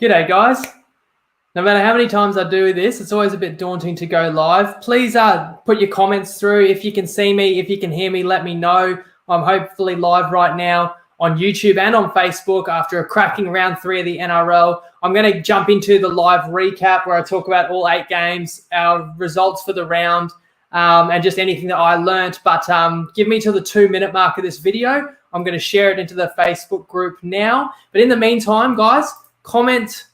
G'day guys. No matter how many times I do this, it's always a bit daunting to go live. Please put your comments through. If you can see me, if you can hear me, let me know. I'm hopefully live right now on YouTube and on Facebook after a cracking round 3 of the NRL. I'm going to jump into the live recap where I talk about all 8 games, our results for the round, and just anything that I learnt. But give me till the 2-minute mark of this video. I'm going to share it into the Facebook group now. But in the meantime, guys, comment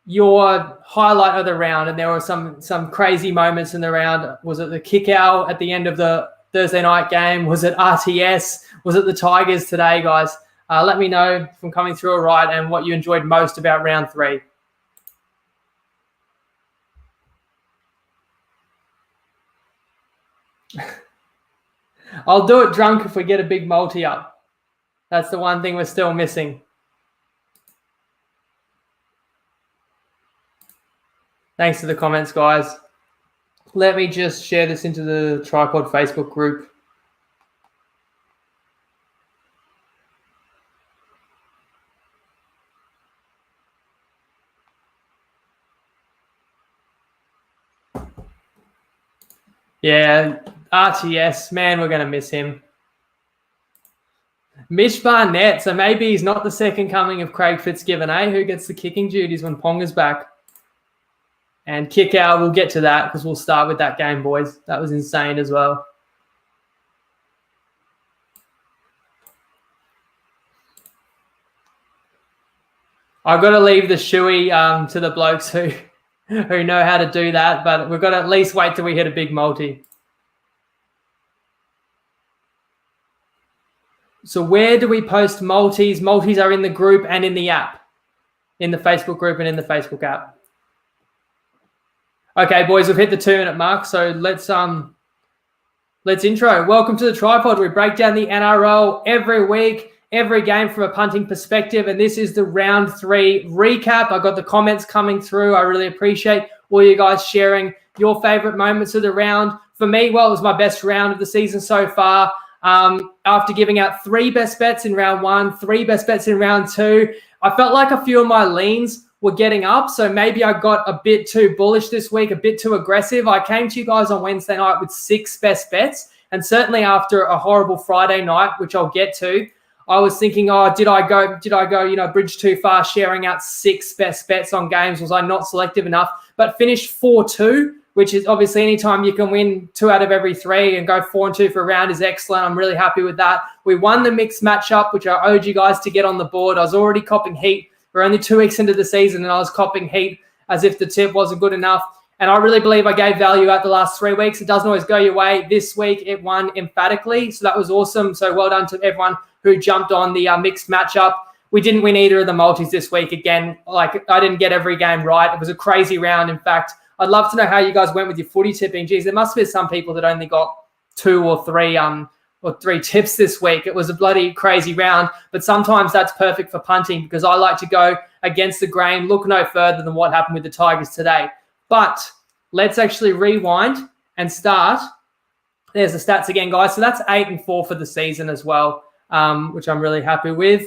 your highlight of the round. And there were some crazy moments in the round. Was it the kick out at the end of the Thursday night game? Was it RTS? Was it the Tigers today, guys? Let me know if I'm coming through all right and what you enjoyed most about round 3. I'll do it drunk if we get a big multi up. That's the one thing we're still missing. Thanks for the comments, guys. Let me just share this into the Tripod Facebook group. Yeah, RTS, man, we're going to miss him. Mish Barnett, so maybe he's not the second coming of Craig Fitzgibbon, eh? Who gets the kicking duties when Ponga's back? And kick out, we'll get to that because we'll start with that game, boys. That was insane as well. I've got to leave the shoey to the blokes who know how to do that, but we've got to at least wait till we hit a big multi. So where do we post multis? Multis are in the group and in the app, in the Facebook group and in the Facebook app. Okay, boys, we've hit the 2-minute mark, so let's intro. Welcome to the Tripod. We break down the NRL every week, every game from a punting perspective, and this is the round 3 recap. I got the comments coming through. I really appreciate all you guys sharing your favorite moments of the round. For me, well, it was my best round of the season so far. After giving out 3 best bets in round 1, 3 best bets in round 2, I felt like a few of my leans were getting up, so maybe I got a bit too bullish this week, a bit too aggressive. I came to you guys on Wednesday night with 6 best bets, and certainly after a horrible Friday night, which I'll get to, I was thinking, oh, did I go, bridge too far, sharing out 6 best bets on games? Was I not selective enough? But finished 4-2, which is obviously anytime you can win 2 out of every 3 and go 4-2 for a round is excellent. I'm really happy with that. We won the mixed matchup, which I owed you guys to get on the board. I was already copping heat. We're only 2 weeks into the season, and I was copping heat as if the tip wasn't good enough. And I really believe I gave value out the last 3 weeks. It doesn't always go your way. This week, it won emphatically, so that was awesome. So well done to everyone who jumped on the mixed matchup. We didn't win either of the multis this week. Again, I didn't get every game right. It was a crazy round. In fact, I'd love to know how you guys went with your footy tipping. Geez, there must be some people that only got 2 or 3 tips this week. It was a bloody crazy round, but sometimes that's perfect for punting because I like to go against the grain, look no further than what happened with the Tigers today. But let's actually rewind and start. There's the stats again, guys. So that's 8-4 for the season as well, which I'm really happy with.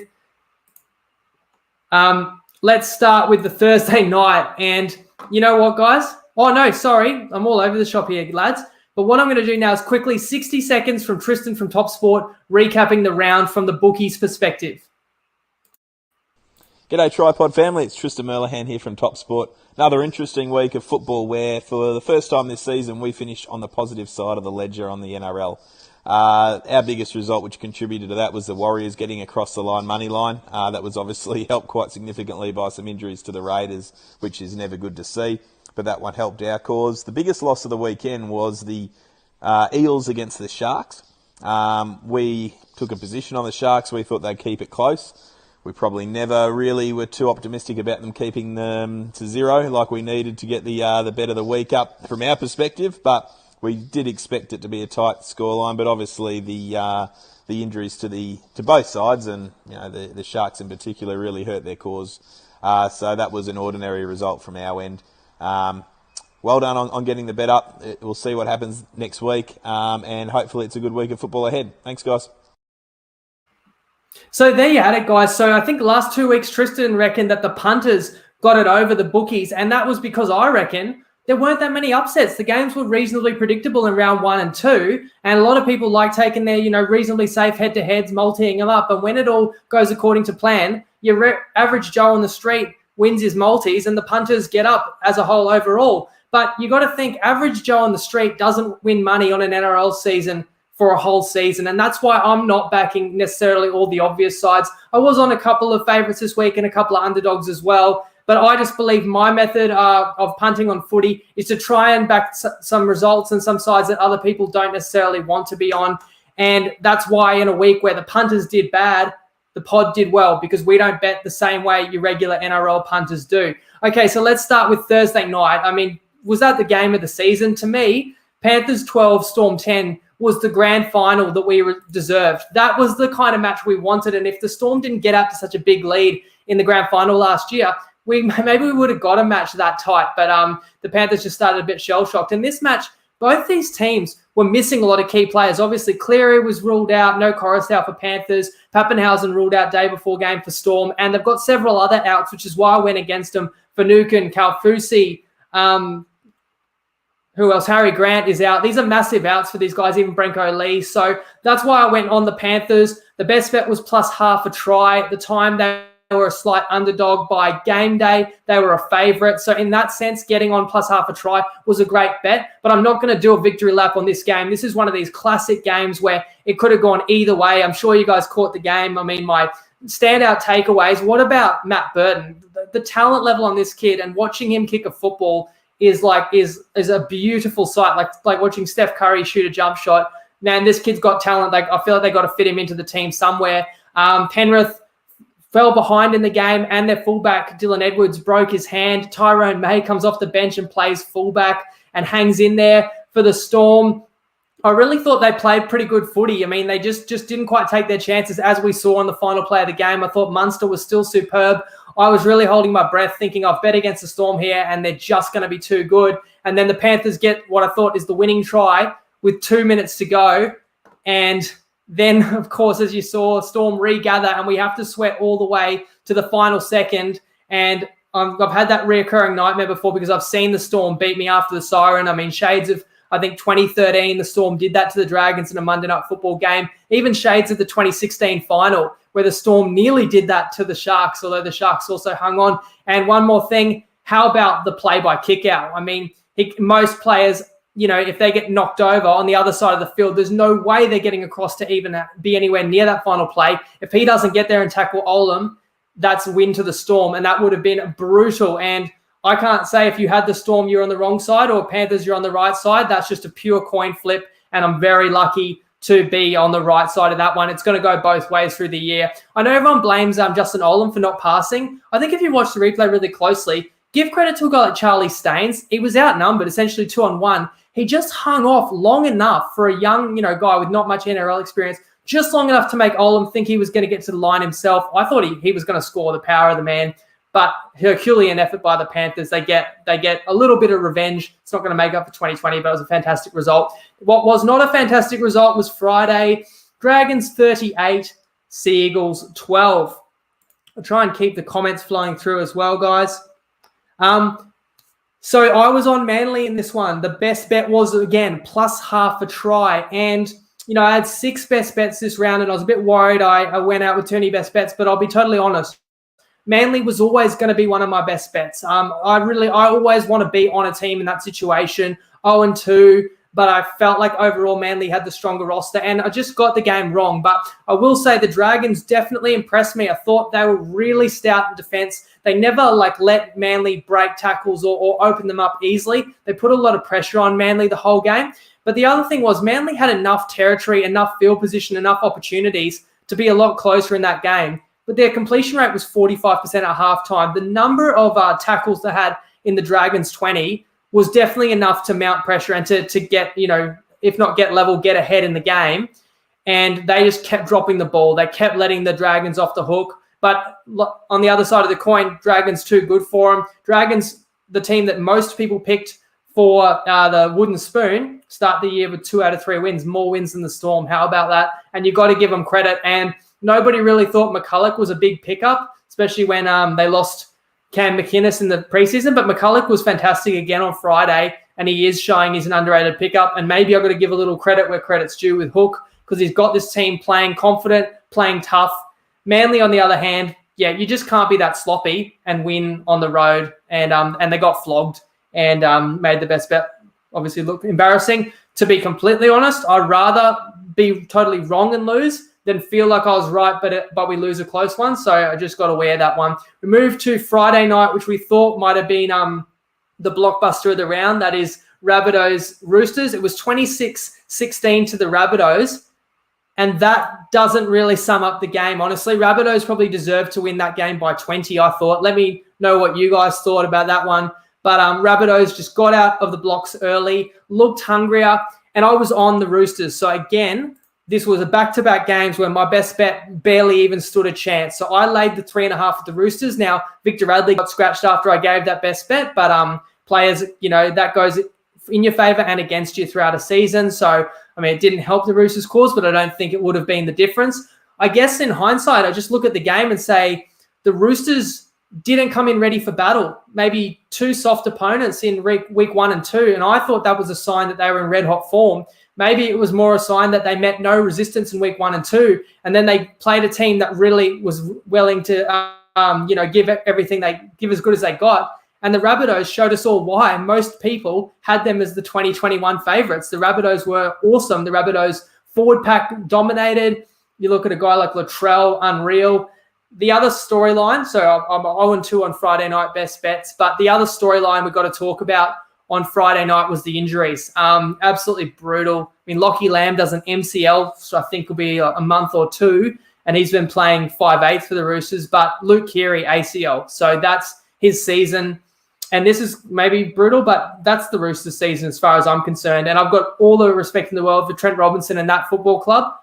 Let's start with the Thursday night. And you know what, guys? Oh, no, sorry. I'm all over the shop here, lads. But what I'm going to do now is quickly 60 seconds from Tristan from Top Sport, recapping the round from the bookies' perspective. G'day Tripod family, it's Tristan Merlihan here from Top Sport. Another interesting week of football where for the first time this season we finished on the positive side of the ledger on the NRL. Our biggest result which contributed to that was the Warriors getting across the line money line. That was obviously helped quite significantly by some injuries to the Raiders, which is never good to see. But that one helped our cause. The biggest loss of the weekend was the Eels against the Sharks. We took a position on the Sharks. We thought they'd keep it close. We probably never really were too optimistic about them keeping them to 0 like we needed to get the bet of the week up from our perspective. But we did expect it to be a tight scoreline. But obviously the injuries to both sides and the Sharks in particular really hurt their cause. So that was an ordinary result from our end. Well done on getting the bet up. We'll see what happens next week, and hopefully it's a good week of football ahead. Thanks, guys. So there you had it, guys. So I think the last 2 weeks, Tristan reckoned that the punters got it over the bookies, and that was because I reckon there weren't that many upsets. The games were reasonably predictable in round 1 and 2, and a lot of people like taking their, reasonably safe head-to-heads, multiing them up. And when it all goes according to plan, your average Joe on the street wins his multis, and the punters get up as a whole overall. But you got to think, average Joe on the street doesn't win money on an NRL season for a whole season, and that's why I'm not backing necessarily all the obvious sides. I was on a couple of favourites this week and a couple of underdogs as well. But I just believe my method of punting on footy is to try and back some results and some sides that other people don't necessarily want to be on. And that's why in a week where the punters did bad, the pod did well, because we don't bet the same way your regular NRL punters do. Okay, so let's start with Thursday night. I mean, was that the game of the season? To me, Panthers 12, Storm 10 was the grand final that we deserved. That was the kind of match we wanted. And if the Storm didn't get out to such a big lead in the grand final last year, maybe we would have got a match that tight, but the Panthers just started a bit shell-shocked. In this match, both these teams were missing a lot of key players. Obviously, Cleary was ruled out, no Coruscant for Panthers. Pappenhausen ruled out day before game for Storm, and they've got several other outs, which is why I went against them. Finucane, Kaufusi, who else? Harry Grant is out. These are massive outs for these guys, even Brenko Lee. So that's why I went on the Panthers. The best bet was plus half a try. At the time, they were a slight underdog. By game day, they were a favourite. So in that sense, getting on plus half a try was a great bet. But I'm not going to do a victory lap on this game. This is one of these classic games where it could have gone either way. I'm sure you guys caught the game. I mean, my standout takeaways. What about Matt Burton? The talent level on this kid, and watching him kick a football is a beautiful sight. Like watching Steph Curry shoot a jump shot. Man, this kid's got talent. Like, I feel like they got to fit him into the team somewhere. Penrith fell behind in the game, and their fullback, Dylan Edwards, broke his hand. Tyrone May comes off the bench and plays fullback and hangs in there for the Storm. I really thought they played pretty good footy. I mean, they just didn't quite take their chances, as we saw in the final play of the game. I thought Munster was still superb. I was really holding my breath, thinking I've bet against the Storm here, and they're just going to be too good. And then the Panthers get what I thought is the winning try with 2 minutes to go. And then, of course, as you saw, Storm regather, and we have to sweat all the way to the final second. And I've had that reoccurring nightmare before, because I've seen the Storm beat me after the siren. I mean, shades of, I think, 2013, the Storm did that to the Dragons in a Monday Night Football game. Even shades of the 2016 final, where the Storm nearly did that to the Sharks, although the Sharks also hung on. And one more thing, how about the play by kick out? I mean, most players, if they get knocked over on the other side of the field, there's no way they're getting across to even be anywhere near that final play. If he doesn't get there and tackle Olam, that's a win to the Storm, and that would have been brutal. And I can't say if you had the Storm, you're on the wrong side, or Panthers, you're on the right side. That's just a pure coin flip, and I'm very lucky to be on the right side of that one. It's going to go both ways through the year. I know everyone blames Justin Olam for not passing. I think if you watch the replay really closely, give credit to a guy like Charlie Staines. He was outnumbered, essentially 2-on-1. He just hung off long enough for a young, guy with not much NRL experience, just long enough to make Olam think he was going to get to the line himself. I thought he was going to score, the power of the man. But Herculean effort by the Panthers. They get a little bit of revenge. It's not going to make up for 2020, but it was a fantastic result. What was not a fantastic result was Friday. Dragons 38, Sea Eagles 12. I'll try and keep the comments flowing through as well, guys. So I was on Manly in this one. The best bet was, again, plus half a try. And, I had 6 best bets this round, and I was a bit worried I went out with too many best bets, but I'll be totally honest. Manly was always going to be one of my best bets. I always want to be on a team in that situation, 0-2, but I felt like overall Manly had the stronger roster, and I just got the game wrong. But I will say the Dragons definitely impressed me. I thought they were really stout in defense. They never let Manly break tackles or open them up easily. They put a lot of pressure on Manly the whole game. But the other thing was Manly had enough territory, enough field position, enough opportunities to be a lot closer in that game. But their completion rate was 45% at halftime. The number of tackles they had in the Dragons 20 was definitely enough to mount pressure and to get, if not get level, get ahead in the game. And they just kept dropping the ball. They kept letting the Dragons off the hook. But on the other side of the coin, Dragons too good for them. Dragons, the team that most people picked for the wooden spoon, start the year with 2 out of 3 wins, more wins than the Storm. How about that? And you've got to give them credit. And Nobody really thought McCulloch was a big pickup, especially when they lost Cam McInnes in the preseason. But McCulloch was fantastic again on Friday, and he is showing he's an underrated pickup. And maybe I've got to give a little credit where credit's due with Hook, because he's got this team playing confident, playing tough. Manly, on the other hand, yeah, you just can't be that sloppy and win on the road. And they got flogged and made the best bet. Obviously, look embarrassing. To be completely honest, I'd rather be totally wrong and lose than feel like I was right, but we lose a close one. So I just got to wear that one. We moved to Friday night, which we thought might have been the blockbuster of the round. That is Rabbitohs Roosters. It was 26-16 to the Rabbitohs. And that doesn't really sum up the game, honestly. Rabbitohs probably deserved to win that game by 20, I thought. Let me know what you guys thought about that one. But Rabbitohs just got out of the blocks early, looked hungrier, and I was on the Roosters. So, again, this was a back-to-back games where my best bet barely even stood a chance. So I laid the 3.5 with the Roosters. Now, Victor Radley got scratched after I gave that best bet, but players, that goes in your favour and against you throughout a season. So, I mean, it didn't help the Roosters' cause, but I don't think it would have been the difference. I guess in hindsight, I just look at the game and say the Roosters didn't come in ready for battle. Maybe two soft opponents in week 1 and 2, and I thought that was a sign that they were in red-hot form. Maybe it was more a sign that they met no resistance in week 1 and 2, and then they played a team that really was willing to, give everything give as good as they got. And the Rabbitohs showed us all why. Most people had them as the 2021 favourites. The Rabbitohs were awesome. The Rabbitohs forward pack dominated. You look at a guy like Latrell, unreal. The other storyline, so I'm 0-2 on Friday night best bets, but the other storyline we've got to talk about on Friday night was the injuries. Absolutely brutal. I mean, Lachie Lamb does an MCL, so I think will be a month or two, and he's been playing 5/8 for the Roosters, but Luke Keary, ACL. So that's his season. And this is maybe brutal, but that's the Roosters season as far as I'm concerned. And I've got all the respect in the world for Trent Robinson and that football club,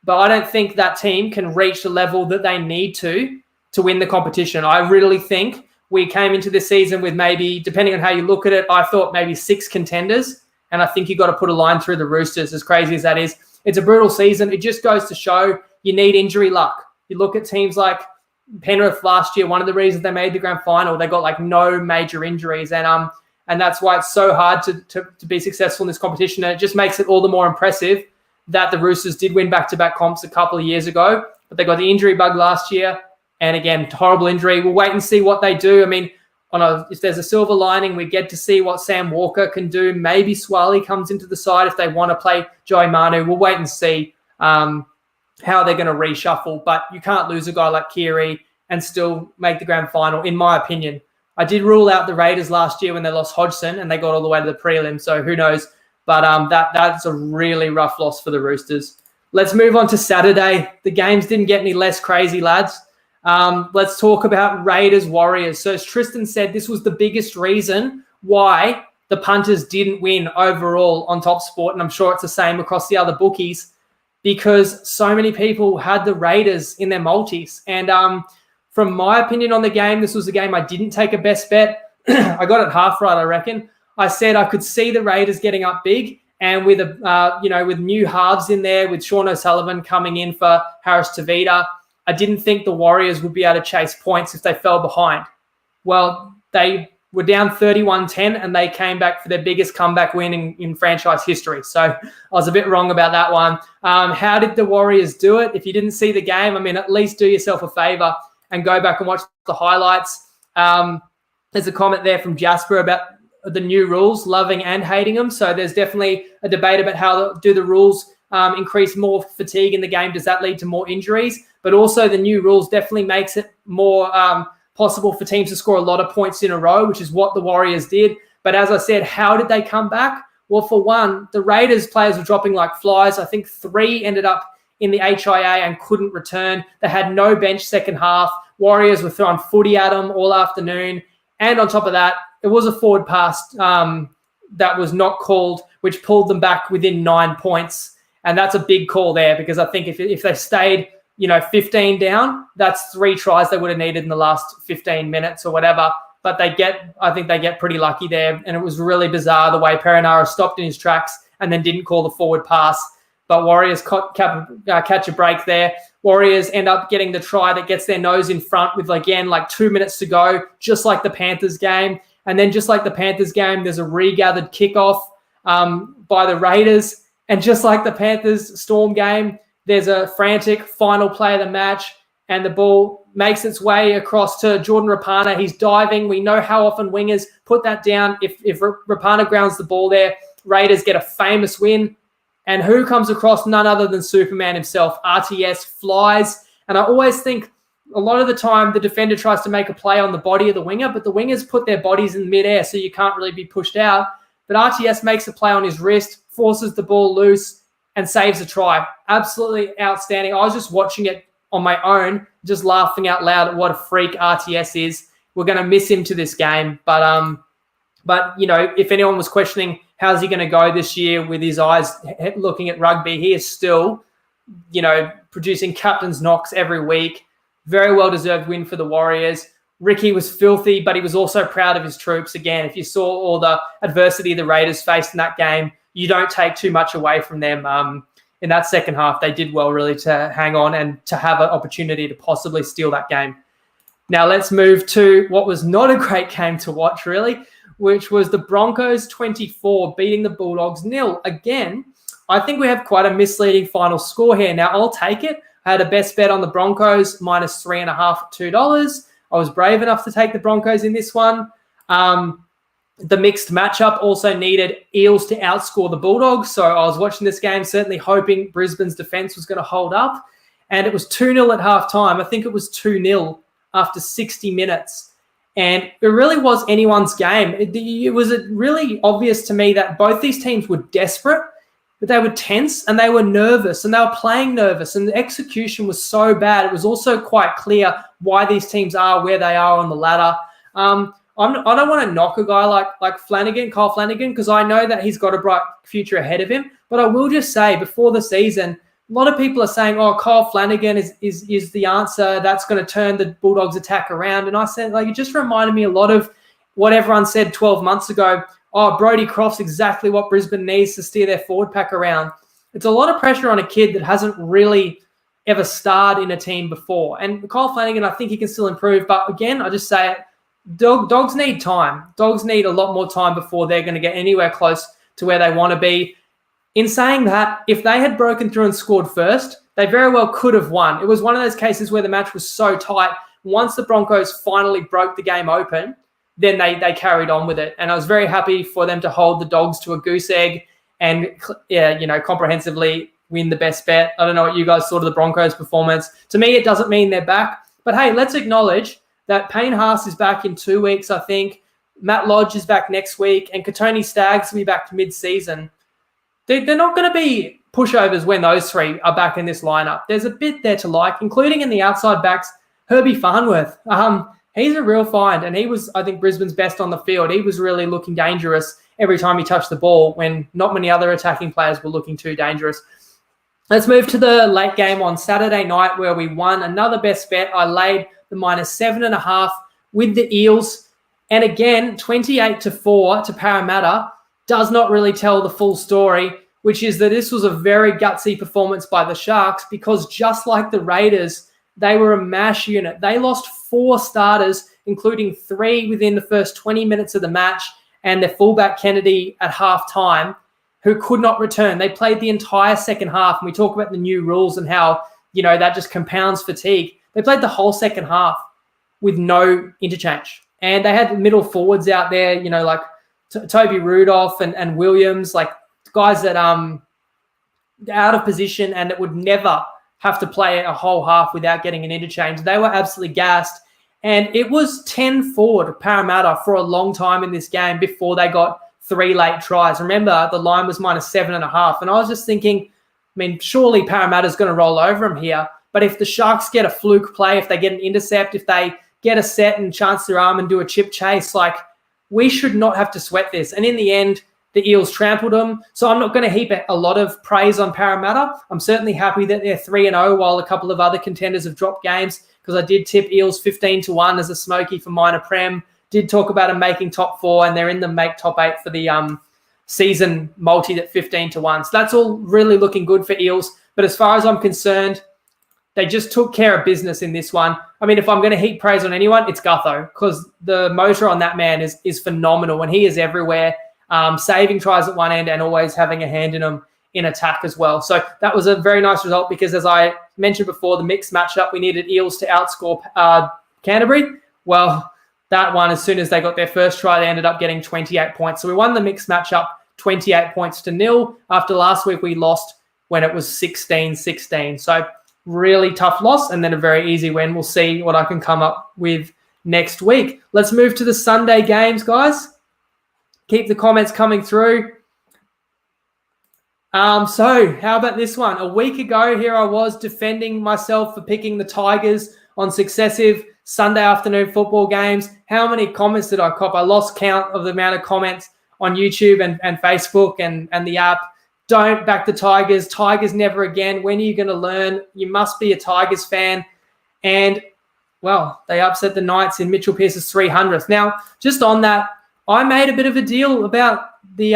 but I don't think that team can reach the level that they need to win the competition. I really think we came into this season with maybe, depending on how you look at it, I thought maybe 6 contenders, and I think you've got to put a line through the Roosters, as crazy as that is. It's a brutal season. It just goes to show you need injury luck. You look at teams like Penrith last year, one of the reasons they made the grand final, they got like no major injuries, and that's why it's so hard to be successful in this competition. And it just makes it all the more impressive that the Roosters did win back-to-back comps a couple of years ago, but they got the injury bug last year, and again, horrible injury. We'll wait and see what they do. I mean, if there's a silver lining, we get to see what Sam Walker can do. Maybe Swally comes into the side if they want to play Joey Manu. We'll wait and see how they're going to reshuffle, but you can't lose a guy like Keary and still make the grand final, in my opinion. I did rule out the Raiders last year when they lost Hodgson and they got all the way to the prelim, so who knows? But that's a really rough loss for the Roosters. Let's move on to Saturday. The games didn't get any less crazy, lads. Let's talk about Raiders Warriors. So as Tristan said, this was the biggest reason why the punters didn't win overall on Top Sport, and I'm sure it's the same across the other bookies, because so many people had the Raiders in their multis. And from my opinion on the game, this was a game I didn't take a best bet. I got it half right, I reckon. I said I could see the Raiders getting up big, and with with new halves in there, with Sean O'Sullivan coming in for Harris Tavita, I didn't think the Warriors would be able to chase points if they fell behind. Well, they were down 31-10, and they came back for their biggest comeback win in franchise history. So I was a bit wrong about that one. How did the Warriors do it? If you didn't see the game, I mean, at least do yourself a favor and go back and watch the highlights. There's a comment there from Jasper about the new rules, loving and hating them. So there's definitely a debate about how do the rules increase more fatigue in the game. Does that lead to more injuries? But also the new rules definitely makes it more possible for teams to score a lot of points in a row, which is what the Warriors did. But as I said, how did they come back? Well, for one, the Raiders players were dropping like flies. I think 3 ended up in the HIA and couldn't return. They had no bench second half. Warriors were throwing footy at them all afternoon. And on top of that, it was a forward pass that was not called, which pulled them back within 9 points. And that's a big call there, because I think if they stayed 15 down, that's 3 tries they would have needed in the last 15 minutes or whatever. But I think they get pretty lucky there. And it was really bizarre the way Perinara stopped in his tracks and then didn't call the forward pass. But Warriors catch a break there. Warriors end up getting the try that gets their nose in front with, again, like 2 minutes to go, just like the Panthers game. And then just like the Panthers game, there's a regathered kickoff by the Raiders. And just like the Panthers Storm game, there's a frantic final play of the match, and the ball makes its way across to Jordan Rapana. He's diving. We know how often wingers put that down. If Rapana grounds the ball there, Raiders get a famous win. And who comes across? None other than Superman himself. RTS flies. And I always think a lot of the time the defender tries to make a play on the body of the winger, but the wingers put their bodies in midair, so you can't really be pushed out. But RTS makes a play on his wrist, forces the ball loose, and saves a try. Absolutely outstanding. I was just watching it on my own, just laughing out loud at what a freak RTS is. We're going to miss him to this game. But you know, if anyone was questioning how's he going to go this year with his eyes looking at rugby, he is still, you know, producing captain's knocks every week. Very well-deserved win for the Warriors. Ricky was filthy, but he was also proud of his troops. Again, if you saw all the adversity the Raiders faced in that game, you don't take too much away from them. In that second half, they did well really to hang on and to have an opportunity to possibly steal that game. Now let's move to what was not a great game to watch, really, which was the Broncos 24 beating the Bulldogs 0. Again, I think we have quite a misleading final score here. Now, I'll take it. I had a best bet on the Broncos, minus 3.5 at $2. I was brave enough to take the Broncos in this one. The mixed matchup also needed Eels to outscore the Bulldogs. So I was watching this game, certainly hoping Brisbane's defense was going to hold up. And it was 2-0 at halftime. I think it was 2-0 after 60 minutes. And it really was anyone's game. It was really obvious to me that both these teams were desperate, but they were tense and they were nervous and they were playing nervous, and the execution was so bad. It was also quite clear why these teams are where they are on the ladder. I don't want to knock a guy like Flanagan, Kyle Flanagan, because I know that he's got a bright future ahead of him. But I will just say, before the season, a lot of people are saying, oh, Kyle Flanagan is the answer that's going to turn the Bulldogs attack around. And I said, like, it just reminded me a lot of what everyone said 12 months ago. Oh, Brodie Croft's exactly what Brisbane needs to steer their forward pack around. It's a lot of pressure on a kid that hasn't really ever starred in a team before. And Kyle Flanagan, I think he can still improve. But again, I just say it, dogs need time. Dogs need a lot more time before they're going to get anywhere close to where they want to be. In saying that, if they had broken through and scored first, they very well could have won. It was one of those cases where the match was so tight. Once the Broncos finally broke the game open, then they carried on with it. And I was very happy for them to hold the Dogs to a goose egg and, comprehensively win the best bet. I don't know what you guys thought of the Broncos' performance. To me, it doesn't mean they're back. But, hey, let's acknowledge that Payne Haas is back in 2 weeks, I think. Matt Lodge is back next week. And Katoni Staggs will be back mid-season. They're not going to be pushovers when those three are back in this lineup. There's a bit there to like, including in the outside backs, Herbie Farnworth. He's a real find, and he was, I think, Brisbane's best on the field. He was really looking dangerous every time he touched the ball when not many other attacking players were looking too dangerous. Let's move to the late game on Saturday night where we won another best bet. I laid the minus 7.5 with the Eels. And again, 28-4 to Parramatta does not really tell the full story, which is that this was a very gutsy performance by the Sharks because just like the Raiders, they were a mash unit. They lost 4 starters, including 3 within the first 20 minutes of the match, and their fullback Kennedy at halftime, who could not return. They played the entire second half, and we talk about the new rules and how, that just compounds fatigue. They played the whole second half with no interchange. And they had middle forwards out there, like Toby Rudolph and Williams, like guys that out of position and that would never have to play a whole half without getting an interchange. They were absolutely gassed. And it was 10-4 to Parramatta for a long time in this game before they got 3 late tries. Remember, the line was minus 7.5. And I was just thinking, surely Parramatta's going to roll over them here. But if the Sharks get a fluke play, if they get an intercept, if they get a set and chance their arm and do a chip chase, we should not have to sweat this. And in the end, the Eels trampled them. So I'm not going to heap a lot of praise on Parramatta. I'm certainly happy that they're 3-0 while a couple of other contenders have dropped games because I did tip Eels 15-1 as a smoky for minor prem. Did talk about them making top 4 and they're in the make top 8 for the season multi at 15-1. So that's all really looking good for Eels. But as far as I'm concerned, they just took care of business in this one. I mean, if I'm going to heap praise on anyone, it's Gutho, because the motor on that man is phenomenal, and he is everywhere, saving tries at one end and always having a hand in them in attack as well. So that was a very nice result because, as I mentioned before, the mixed matchup, we needed Eels to outscore Canterbury. Well, that one, as soon as they got their first try, they ended up getting 28 points. So we won the mixed matchup 28 points to 0. After last week, we lost when it was 16-16. So really tough loss and then a very easy win. We'll see what I can come up with next week. Let's move to the Sunday games, guys. Keep the comments coming through. So how about this one? A week ago, here I was defending myself for picking the Tigers on successive Sunday afternoon football games. How many comments did I cop? I lost count of the amount of comments on YouTube and Facebook and the app. Don't back the Tigers. Tigers never again. When are you going to learn? You must be a Tigers fan. And, well, they upset the Knights in Mitchell Pearce's 300th. Now, just on that, I made a bit of a deal about the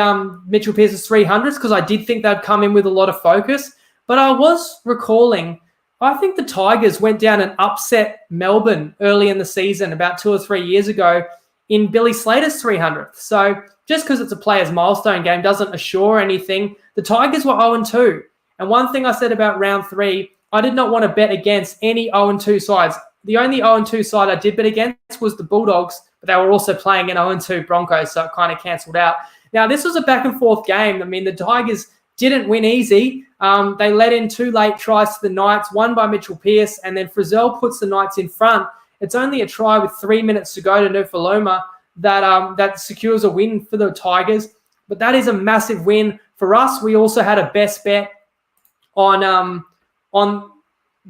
Mitchell Pearce's 300th because I did think they'd come in with a lot of focus. But I was recalling, I think the Tigers went down and upset Melbourne early in the season about 2 or 3 years ago in Billy Slater's 300th. So just because it's a player's milestone game doesn't assure anything. The Tigers were 0-2. And one thing I said about round 3, I did not want to bet against any 0-2 sides. The only 0-2 side I did bet against was the Bulldogs, but they were also playing an 0-2 Broncos, so it kind of cancelled out. Now, this was a back-and-forth game. I mean, the Tigers didn't win easy. They let in 2 late tries to the Knights, one by Mitchell Pearce, and then Frizzell puts the Knights in front. It's only a try with 3 minutes to go to Nufaluma that secures a win for the Tigers. But that is a massive win. For us, we also had a best bet on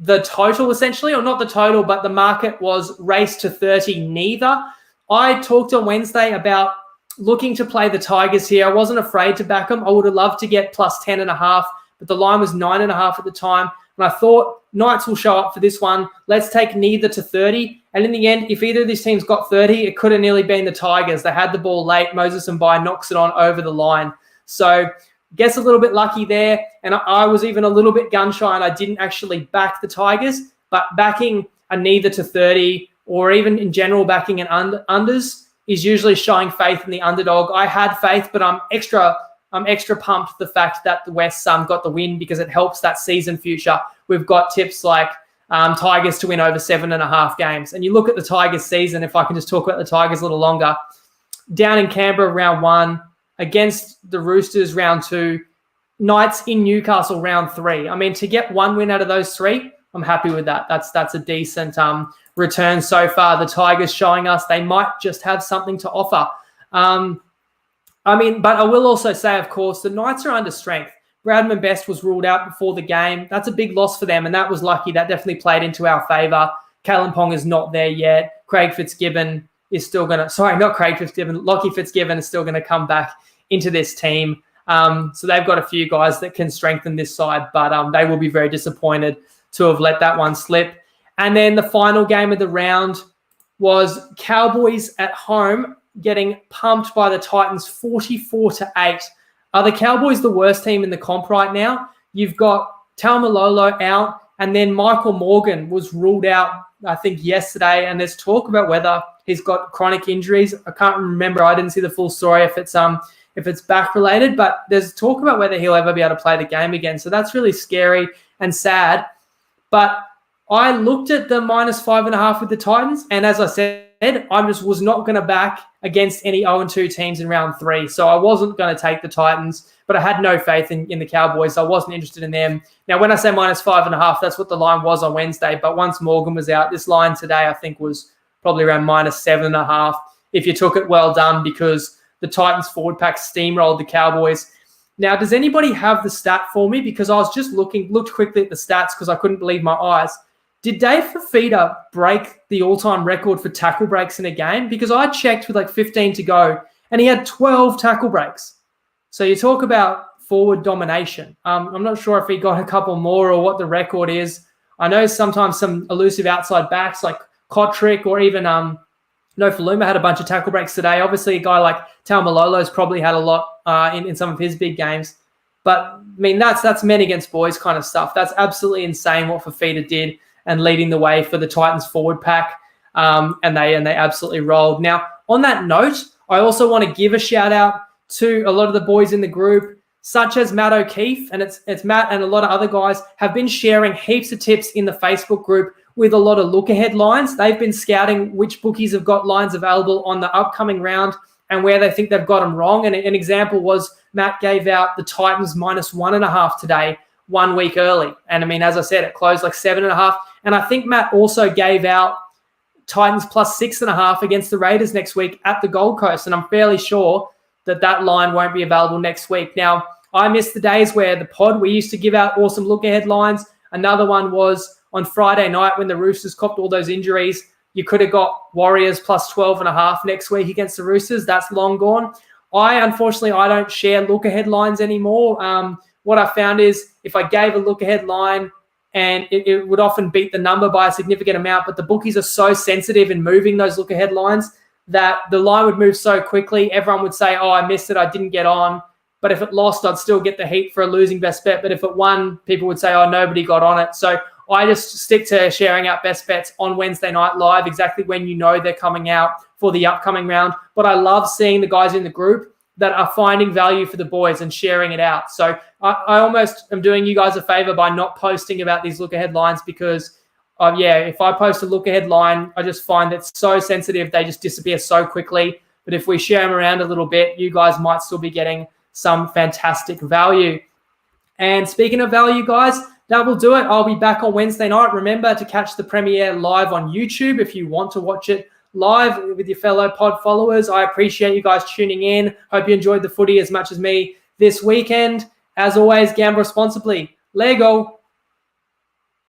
the total, essentially, or not the total, but the market was race to 30 neither. I talked on Wednesday about looking to play the Tigers here. I wasn't afraid to back them. I would have loved to get plus 10.5, but the line was 9.5 at the time. And I thought Knights will show up for this one. Let's take neither to 30. And in the end, if either of these teams got 30, it could have nearly been the Tigers. They had the ball late. Moses Mbai knocks it on over the line. So guess a little bit lucky there. And I was even a little bit gun shy and I didn't actually back the Tigers. But backing a neither to 30 or even in general backing an unders is usually showing faith in the underdog. I had faith, but I'm extra pumped the fact that the West got the win because it helps that season future. We've got tips like Tigers to win over 7.5 games. And you look at the Tigers season, if I can just talk about the Tigers a little longer, down in Canberra round 1, against the Roosters round 2, Knights in Newcastle round 3. I mean, to get 1 win out of those 3, I'm happy with that. That's a decent return so far. The Tigers showing us they might just have something to offer. But I will also say, of course, the Knights are under strength. Bradman Best was ruled out before the game. That's a big loss for them, and that was lucky. That definitely played into our favour. Kalen Pong is not there yet. Craig Fitzgibbon is still going to... Sorry, not Craig Fitzgibbon. Lockie Fitzgibbon is still going to come back into this team. So they've got a few guys that can strengthen this side, but they will be very disappointed to have let that one slip. And then the final game of the round was Cowboys at home getting pumped by the Titans 44-8. Are the Cowboys the worst team in the comp right now? You've got Taumalolo out, and then Michael Morgan was ruled out, I think, yesterday, and there's talk about whether he's got chronic injuries. I can't remember. I didn't see the full story if it's back related, but there's talk about whether he'll ever be able to play the game again. So that's really scary and sad. But I looked at the minus 5.5 with the Titans, and as I said, I just was not going to back against any 0-2 teams in round 3. So I wasn't going to take the Titans, but I had no faith in the Cowboys, so I wasn't interested in them. Now, when I say minus 5.5, that's what the line was on Wednesday. But once Morgan was out, this line today, I think, was probably around minus 7.5. If you took it, well done, because the Titans forward pack steamrolled the Cowboys. Now, does anybody have the stat for me? Because I was just looked quickly at the stats because I couldn't believe my eyes. Did Dave Fafita break the all-time record for tackle breaks in a game? Because I checked with like 15 to go, and he had 12 tackle breaks. So you talk about forward domination. I'm not sure if he got a couple more or what the record is. I know sometimes some elusive outside backs like Kotrick or even Nofaluma had a bunch of tackle breaks today. Obviously, a guy like Taumalolo's probably had a lot in some of his big games. But I mean, that's men against boys kind of stuff. That's absolutely insane what Fafita did and leading the way for the Titans forward pack. And they absolutely rolled. Now, on that note, I also want to give a shout out to a lot of the boys in the group, such as Matt O'Keefe, and it's Matt and a lot of other guys have been sharing heaps of tips in the Facebook group with a lot of look-ahead lines. They've been scouting which bookies have got lines available on the upcoming round and where they think they've got them wrong. And an example was Matt gave out the Titans -1.5 today, 1 week early. And I mean, as I said, it closed like 7.5. And I think Matt also gave out Titans +6.5 against the Raiders next week at the Gold Coast. And I'm fairly sure that line won't be available next week. Now, I miss the days where the pod, we used to give out awesome look-ahead lines. Another one was on Friday night when the Roosters copped all those injuries. You could have got Warriors +12.5 next week against the Roosters. That's long gone. Unfortunately, I don't share look-ahead lines anymore. What I found is if I gave a look-ahead line, and it would often beat the number by a significant amount, but the bookies are so sensitive in moving those look-ahead lines that the line would move so quickly. Everyone would say, oh, I missed it, I didn't get on. But if it lost, I'd still get the heat for a losing best bet. But if it won, people would say, oh, nobody got on it. So I just stick to sharing out best bets on Wednesday night live, exactly when you know they're coming out for the upcoming round. But I love seeing the guys in the group that are finding value for the boys and sharing it out. So I almost am doing you guys a favor by not posting about these look-ahead lines because, if I post a look-ahead line, I just find it's so sensitive. They just disappear so quickly. But if we share them around a little bit, you guys might still be getting some fantastic value. And speaking of value, guys, that will do it. I'll be back on Wednesday night. Remember to catch the premiere live on YouTube if you want to watch it live with your fellow pod followers. I appreciate you guys tuning in. Hope you enjoyed the footy as much as me this weekend. As always, gamble responsibly. Lego.